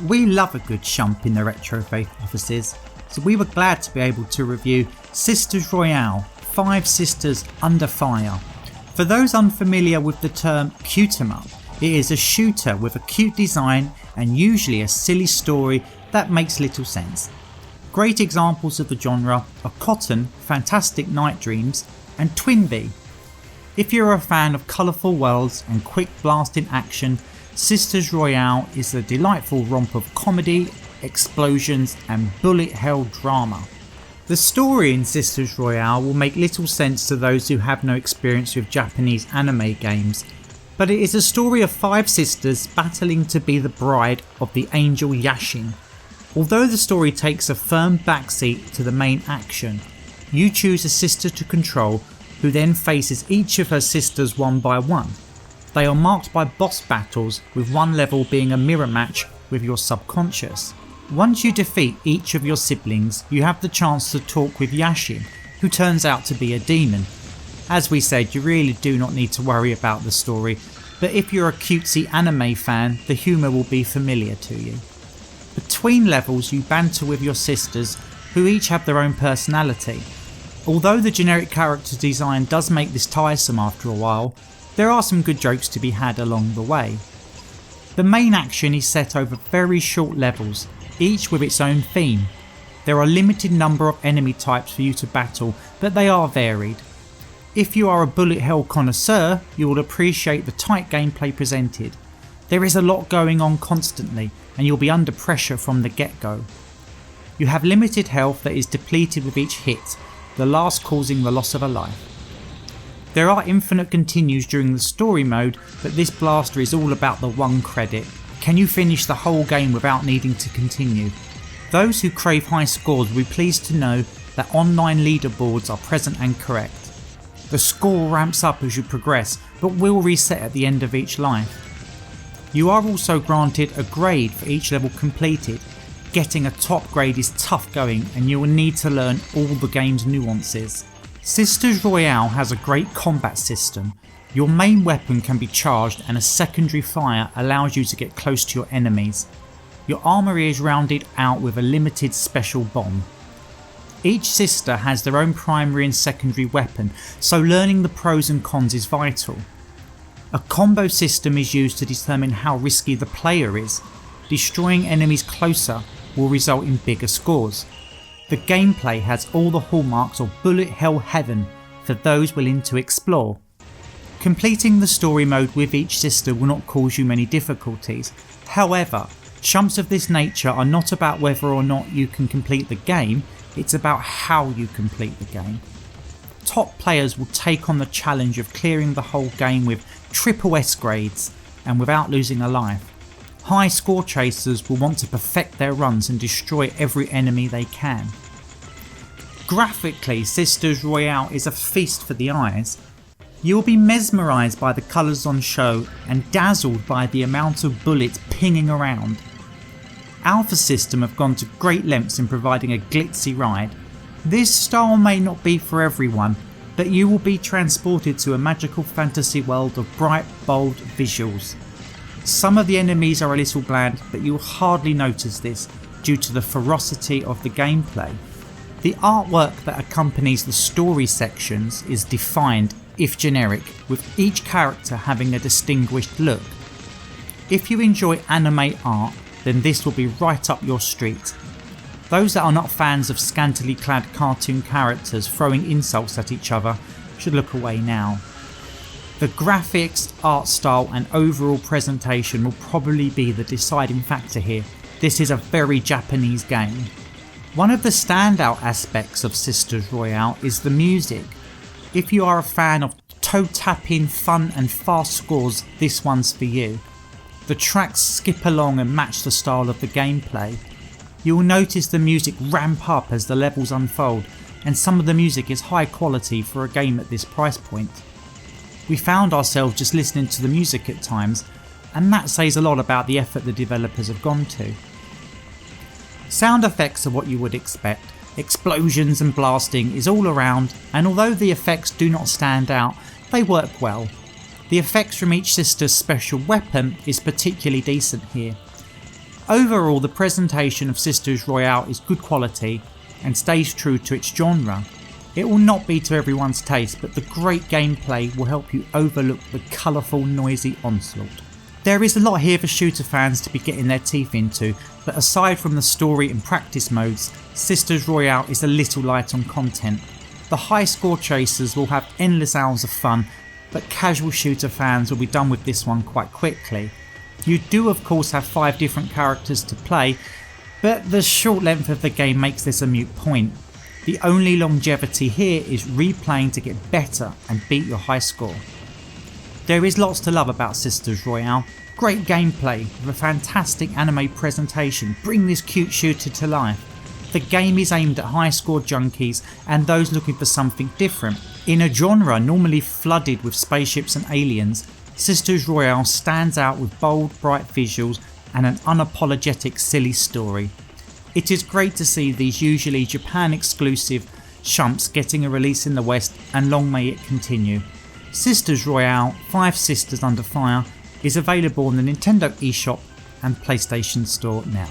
We love a good shump in the Retro Faith offices, so we were glad to be able to review Sisters Royale, 5 Sisters Under Fire. For those unfamiliar with the term cute 'em up, it is a shooter with a cute design and usually a silly story that makes little sense. Great examples of the genre are Cotton, Fantastic Night Dreams and Twinbee. If you're a fan of colourful worlds and quick blasting action, Sisters Royale is a delightful romp of comedy, explosions and bullet hell drama. The story in Sisters Royale will make little sense to those who have no experience with Japanese anime games, but it is a story of 5 sisters battling to be the bride of the angel Yashin. Although the story takes a firm backseat to the main action, you choose a sister to control who then faces each of her sisters one by one. They are marked by boss battles, with one level being a mirror match with your subconscious. Once you defeat each of your siblings, you have the chance to talk with Yashin, who turns out to be a demon. As we said, you really do not need to worry about the story, but if you're a cutesy anime fan, the humour will be familiar to you. Between levels you banter with your sisters, who each have their own personality. Although the generic character design does make this tiresome after a while, there are some good jokes to be had along the way. The main action is set over very short levels, each with its own theme. There are a limited number of enemy types for you to battle, but they are varied. If you are a bullet hell connoisseur, you will appreciate the tight gameplay presented. There is a lot going on constantly, and you'll be under pressure from the get-go. You have limited health that is depleted with each hit, the last causing the loss of a life. There are infinite continues during the story mode, but this blaster is all about the one credit. Can you finish the whole game without needing to continue? Those who crave high scores will be pleased to know that online leaderboards are present and correct. The score ramps up as you progress, but will reset at the end of each life. You are also granted a grade for each level completed. Getting a top grade is tough going, and you will need to learn all the game's nuances. Sisters Royale has a great combat system. Your main weapon can be charged and a secondary fire allows you to get close to your enemies. Your armoury is rounded out with a limited special bomb. Each sister has their own primary and secondary weapon, so learning the pros and cons is vital. A combo system is used to determine how risky the player is. Destroying enemies closer will result in bigger scores. The gameplay has all the hallmarks of bullet hell heaven for those willing to explore. Completing the story mode with each sister will not cause you many difficulties. However, shumps of this nature are not about whether or not you can complete the game, it's about how you complete the game. Top players will take on the challenge of clearing the whole game with triple S grades and without losing a life. High score chasers will want to perfect their runs and destroy every enemy they can. Graphically, Sisters Royale is a feast for the eyes. You will be mesmerised by the colours on show and dazzled by the amount of bullets pinging around. Alpha System have gone to great lengths in providing a glitzy ride. This style may not be for everyone, but you will be transported to a magical fantasy world of bright, bold visuals. Some of the enemies are a little bland, but you will hardly notice this due to the ferocity of the gameplay. The artwork that accompanies the story sections is defined, if generic, with each character having a distinguished look. If you enjoy anime art, then this will be right up your street. Those that are not fans of scantily clad cartoon characters throwing insults at each other should look away now. The graphics, art style and overall presentation will probably be the deciding factor here. This is a very Japanese game. One of the standout aspects of Sisters Royale is the music. If you are a fan of toe-tapping, fun and fast scores, this one's for you. The tracks skip along and match the style of the gameplay. You will notice the music ramp up as the levels unfold, and some of the music is high quality for a game at this price point. We found ourselves just listening to the music at times, and that says a lot about the effort the developers have gone to. Sound effects are what you would expect. Explosions and blasting is all around, and although the effects do not stand out, they work well. The effects from each sister's special weapon is particularly decent here. Overall, the presentation of Sisters Royale is good quality and stays true to its genre. It will not be to everyone's taste, but the great gameplay will help you overlook the colourful, noisy onslaught. There is a lot here for shooter fans to be getting their teeth into, but aside from the story and practice modes, Sisters Royale is a little light on content. The high score chasers will have endless hours of fun, but casual shooter fans will be done with this one quite quickly. You do of course have 5 different characters to play, but the short length of the game makes this a moot point. The only longevity here is replaying to get better and beat your high score. There is lots to love about Sisters Royale. Great gameplay with a fantastic anime presentation bring this cute shooter to life. The game is aimed at high score junkies and those looking for something different. In a genre normally flooded with spaceships and aliens, Sisters Royale stands out with bold, bright visuals and an unapologetic silly story. It is great to see these usually Japan exclusive shumps getting a release in the West, and long may it continue. Sisters Royale 5 Sisters Under Fire is available on the Nintendo eShop and PlayStation Store now.